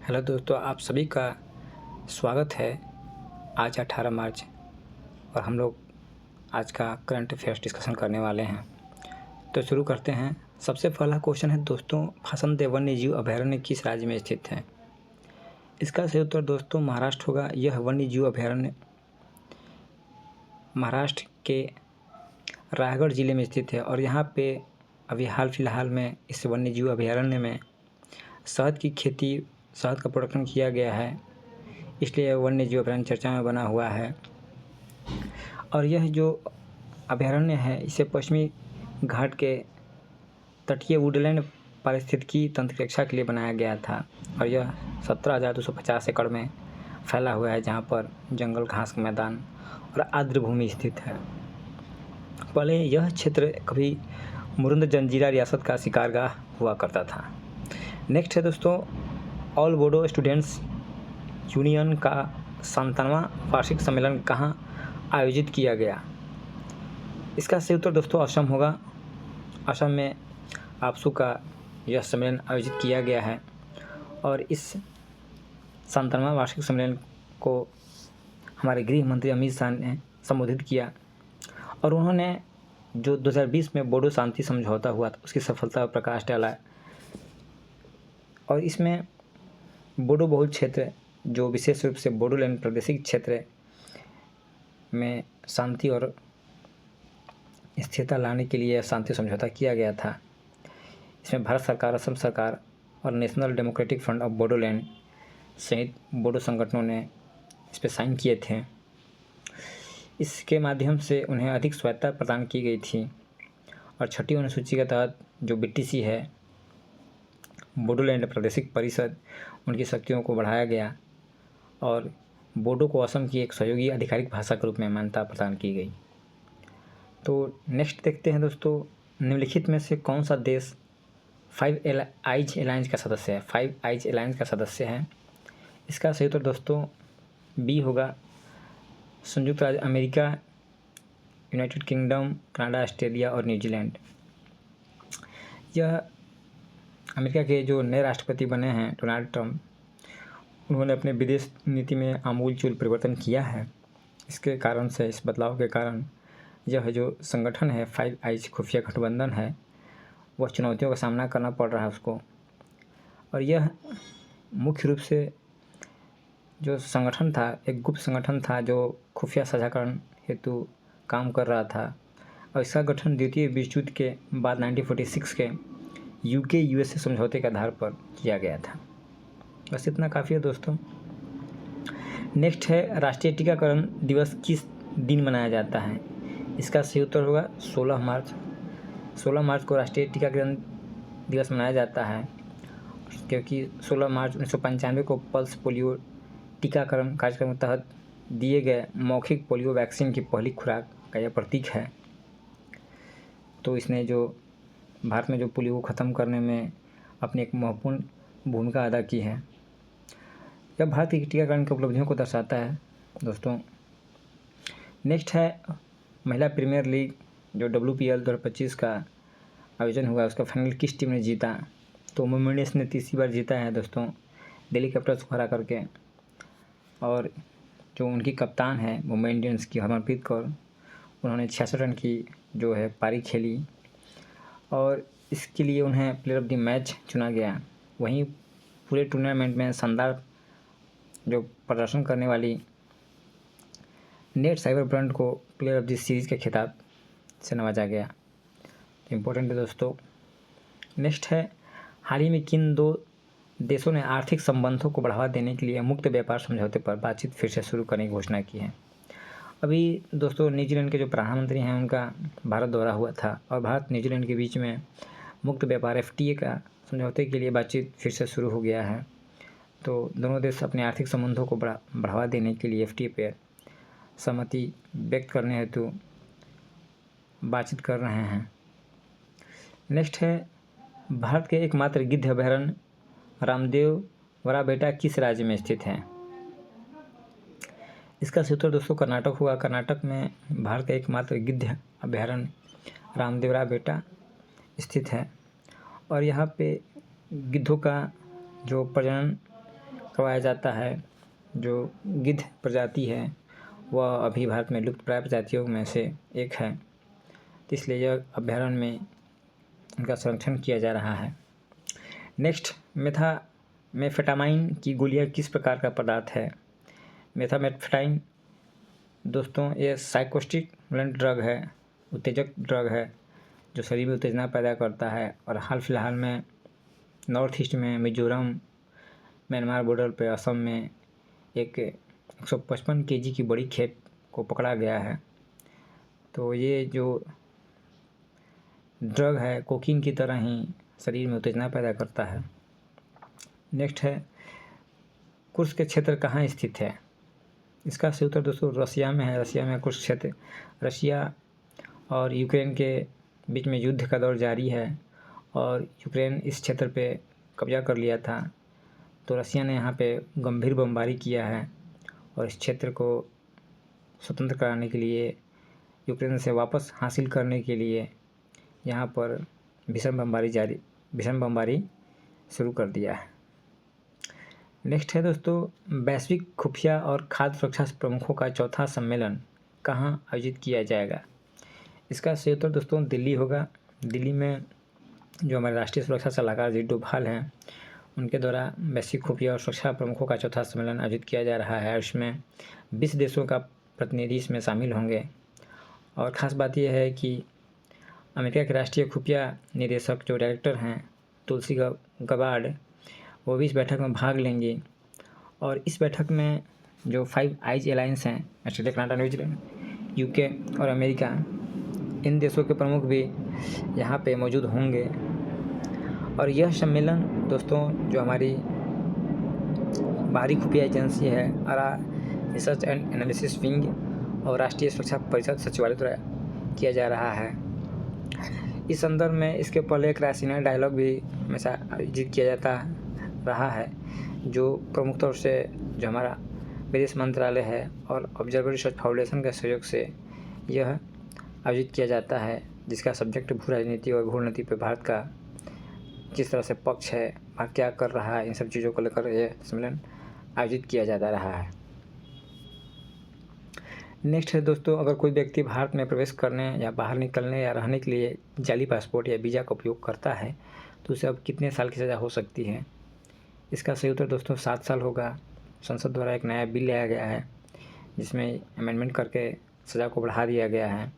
Hello दोस्तों, आप सभी का स्वागत है। आज 18 मार्च और हम लोग आज का करंट अफेयर्स डिस्कशन करने वाले हैं। तो शुरू करते हैं। सबसे पहला क्वेश्चन है दोस्तों, हसनदेव वन्यजीव अभयारण्य किस राज्य में स्थित है? इसका सही उत्तर दोस्तों महाराष्ट्र होगा। यह वन्यजीव अभयारण्य महाराष्ट्र के रायगढ़ ज़िले में स्थित है और यहाँ पे अभी हाल फिलहाल में इस वन्यजीव अभयारण्य में शहद की खेती, शहद का प्रोडक्शन किया गया है, इसलिए वन्यजीव अभयारण्य चर्चा में बना हुआ है। और यह जो अभयारण्य है इसे पश्चिमी घाट के तटीय वुडलैंड पारिस्थितिकी तंत्र की रक्षा के लिए बनाया गया था और यह 17,250 एकड़ में फैला हुआ है, जहाँ पर जंगल, घास का मैदान और आर्द्र भूमि स्थित है। पहले यह क्षेत्र कभी मुरुंद जंजीरा रियासत का शिकारगाह हुआ करता था। नेक्स्ट है दोस्तों, ऑल बोडो स्टूडेंट्स यूनियन का 97वां वार्षिक सम्मेलन कहाँ आयोजित किया गया? इसका सही उत्तर दोस्तों असम होगा। असम में आपसू का यह सम्मेलन आयोजित किया गया है और इस 97वां वार्षिक सम्मेलन को हमारे गृह मंत्री अमित शाह ने संबोधित किया और उन्होंने जो 2020 में बोडो शांति समझौता हुआ था उसकी सफलता पर प्रकाश डाला और इसमें बोडो बहुल क्षेत्र, जो विशेष रूप से बोडोलैंड प्रादेशिक क्षेत्र में शांति और स्थिरता लाने के लिए शांति समझौता किया गया था। इसमें भारत सरकार, असम सरकार और national democratic front of Bodoland सहित बोडो संगठनों ने इस पर साइन किए थे। इसके माध्यम से उन्हें अधिक स्वायत्तता प्रदान की गई थी और छठी अनुसूची के तहत जो BTC है, बोडोलैंड प्रादेशिक परिषद, उनकी शक्तियों को बढ़ाया गया और बोडो को असम की एक सहयोगी आधिकारिक भाषा के रूप में मान्यता प्रदान की गई। तो नेक्स्ट देखते हैं दोस्तों, निम्नलिखित में से कौन सा देश 5 आइज अलायंस का सदस्य है? 5 आइज अलायंस का सदस्य है। इसका सही उत्तर दोस्तों B होगा। संयुक्त राज्य America, United kingdom, Canada, Australia और न्यूजीलैंड। यह अमेरिका के जो नए राष्ट्रपति बने हैं डोनाल्ड ट्रंप, उन्होंने अपने विदेश नीति में आमूलचूल परिवर्तन किया है। इसके कारण से, इस बदलाव के कारण यह जो संगठन है 5 आइज खुफिया गठबंधन है, वह चुनौतियों का सामना करना पड़ रहा है उसको। और यह मुख्य रूप से जो संगठन था, एक गुप्त संगठन था जो खुफिया साझाकरण हेतु काम कर रहा था और इसका गठन द्वितीय विश्व युद्ध के बाद 1946 के UK-USA समझौते के आधार पर किया गया था। बस इतना काफ़ी है दोस्तों। नेक्स्ट है, राष्ट्रीय टीकाकरण दिवस किस दिन मनाया जाता है? इसका सही उत्तर होगा 16 मार्च। 16 मार्च को राष्ट्रीय टीकाकरण दिवस मनाया जाता है क्योंकि 16 मार्च 1995 को पल्स पोलियो टीकाकरण कार्यक्रम के तहत दिए गए मौखिक पोलियो वैक्सीन की पहली खुराक का यह प्रतीक है। तो इसने जो भारत में जो पोलियो को ख़त्म करने में अपनी एक महत्वपूर्ण भूमिका अदा की है। यह भारत की टीकाकरण की उपलब्धियों को दर्शाता है दोस्तों। नेक्स्ट है, महिला प्रीमियर लीग जो WPL 2025 का आयोजन हुआ, उसका फाइनल किस टीम ने जीता? तो मुंबई इंडियंस ने तीसरी बार जीता है दोस्तों, दिल्ली कैपिटल्स को हरा करके। और जो उनकी कप्तान है मुंबई इंडियंस की, हरमनप्रीत कौर, उन्होंने 66 रन की जो है पारी खेली और इसके लिए उन्हें प्लेयर ऑफ द मैच चुना गया। वहीं पूरे टूर्नामेंट में शानदार जो प्रदर्शन करने वाली नेट साइबरब्रंट को प्लेयर ऑफ द सीरीज़ के खिताब से नवाजा गया। इम्पोर्टेंट है दोस्तों। नेक्स्ट है, हाल ही में किन दो देशों ने आर्थिक संबंधों को बढ़ावा देने के लिए मुक्त व्यापार समझौते पर बातचीत फिर से शुरू करने की घोषणा की है? अभी दोस्तों न्यूजीलैंड के जो प्रधानमंत्री हैं उनका भारत दौरा हुआ था और भारत न्यूजीलैंड के बीच में मुक्त व्यापार FTA का समझौते के लिए बातचीत फिर से शुरू हो गया है। तो दोनों देश अपने आर्थिक संबंधों को बढ़ावा देने के लिए FTA पर सहमति व्यक्त करने हेतु बातचीत कर रहे हैं। नेक्स्ट है, भारत के एकमात्र गिद्ध अभयारण्य रामदेवरा बेटा किस राज्य में स्थित है? इसका सही उत्तर दोस्तों कर्नाटक हुआ। कर्नाटक में भारत का एकमात्र गिद्ध अभयारण्य रामदेवरा बेटा स्थित है और यहाँ पे गिद्धों का जो प्रजनन करवाया जाता है। जो गिद्ध प्रजाति है वह अभी भारत में लुप्त प्राय प्रजातियों में से एक है, तो इसलिए यह अभ्यारण्य में उनका संरक्षण किया जा रहा है। नेक्स्ट, मेथामेफेटामाइन की गोलियाँ किस प्रकार का पदार्थ है? मेथामेफेटाइन दोस्तों ये साइकोस्टिमुलेंट ड्रग है, उत्तेजक ड्रग है जो शरीर में उत्तेजना पैदा करता है। और हाल फिलहाल में नॉर्थ ईस्ट में मिजोरम म्यांमार बॉर्डर पे असम में एक 155 केजी की बड़ी खेप को पकड़ा गया है। तो ये जो ड्रग है कोकीन की तरह ही शरीर में उत्तेजना पैदा करता है। नेक्स्ट है, कुर्स्क के क्षेत्र कहाँ स्थित है? इसका सही उत्तर दोस्तों रसिया में है। रसिया में कुर्स्क क्षेत्र, रशिया और यूक्रेन के बीच में युद्ध का दौर जारी है और यूक्रेन इस क्षेत्र पे कब्जा कर लिया था, तो रसिया ने यहाँ पे गंभीर बमबारी किया है और इस क्षेत्र को स्वतंत्र कराने के लिए, यूक्रेन से वापस हासिल करने के लिए यहाँ पर भीषण बमबारी शुरू कर दिया है। नेक्स्ट है दोस्तों, वैश्विक खुफिया और खाद्य सुरक्षा प्रमुखों का चौथा सम्मेलन कहाँ आयोजित किया जाएगा? इसका सही उत्तर दोस्तों दिल्ली होगा। दिल्ली में जो हमारे राष्ट्रीय सुरक्षा सलाहकार अजीत डोभाल हैं उनके द्वारा वैश्विक खुफिया और सुरक्षा प्रमुखों का चौथा सम्मेलन आयोजित किया जा रहा है। उसमें 20 देशों का प्रतिनिधि इसमें शामिल होंगे। और ख़ास बात यह है कि अमेरिका के राष्ट्रीय खुफिया निदेशक जो डायरेक्टर हैं तुलसी गबार्ड, वो भी इस बैठक में भाग लेंगी। और इस बैठक में जो 5 आइज अलायंस हैं, ऑस्ट्रेलिया, कनाडा, न्यूजीलैंड, यूके और अमेरिका, इन देशों के प्रमुख भी यहाँ पे मौजूद होंगे। और यह सम्मेलन दोस्तों जो हमारी बाहरी खुफिया एजेंसी है आरा रिसर्च एंड एनालिसिस विंग और राष्ट्रीय सुरक्षा परिषद सचिवालय द्वारा किया जा रहा है। इस संदर्भ में इसके पहले एक रायसीना डायलॉग भी हमेशा आयोजित किया जाता रहा है, जो प्रमुख तौर से जो हमारा विदेश मंत्रालय है और ऑब्जर्वर रिसर्च फाउंडेशन के सहयोग से यह आयोजित किया जाता है, जिसका सब्जेक्ट भू राजनीति और भू नीति पर भारत का किस तरह से पक्ष है, भारत क्या कर रहा है, इन सब चीज़ों को लेकर यह सम्मेलन आयोजित किया जाता रहा है। नेक्स्ट है दोस्तों, अगर कोई व्यक्ति भारत में प्रवेश करने या बाहर निकलने या रहने के लिए जाली पासपोर्ट या वीज़ा का उपयोग करता है तो उसे अब कितने साल की सज़ा हो सकती है? इसका सही उत्तर दोस्तों 7 साल होगा। संसद द्वारा एक नया बिल लाया गया है जिसमें अमेंडमेंट करके सज़ा को बढ़ा दिया गया है।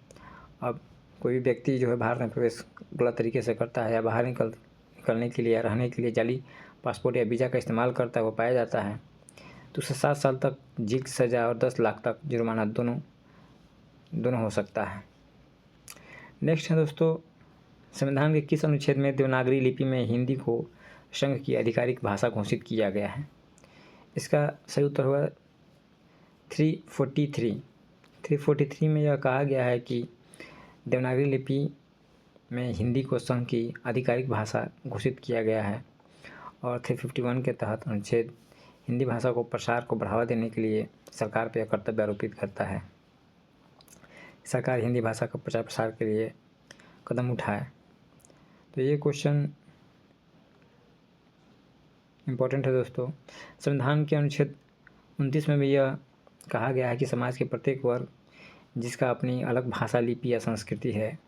अब कोई भी व्यक्ति जो है भारत में प्रवेश गलत तरीके से करता है या बाहर निकलने के लिए या रहने के लिए जाली पासपोर्ट या वीज़ा का इस्तेमाल करता है, वो पाया जाता है तो उसे 7 साल तक जेल की सज़ा और 10 लाख तक जुर्माना दोनों हो सकता है। नेक्स्ट है दोस्तों, संविधान के किस अनुच्छेद में देवनागरी लिपि में हिंदी को संघ की आधिकारिक भाषा घोषित किया गया है? इसका सही उत्तर होगा 343 में यह कहा गया है कि देवनागरी लिपि में हिंदी को संघ की आधिकारिक भाषा घोषित किया गया है। और 351 के तहत अनुच्छेद हिंदी भाषा को प्रसार को बढ़ावा देने के लिए सरकार पर कर्तव्य आरोपित करता है। सरकार हिंदी भाषा का प्रचार प्रसार के लिए कदम उठाए। तो ये क्वेश्चन इम्पोर्टेंट है दोस्तों। संविधान के अनुच्छेद 29 में भी यह कहा गया है कि समाज के प्रत्येक वर्ग जिसका अपनी अलग भाषा, लिपि या संस्कृति है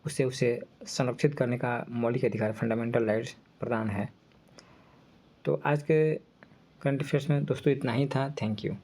उसे संरक्षित करने का मौलिक अधिकार, फंडामेंटल राइट्स प्रदान है। तो आज के करंट अफेयर्स में दोस्तों इतना ही था। Thank you.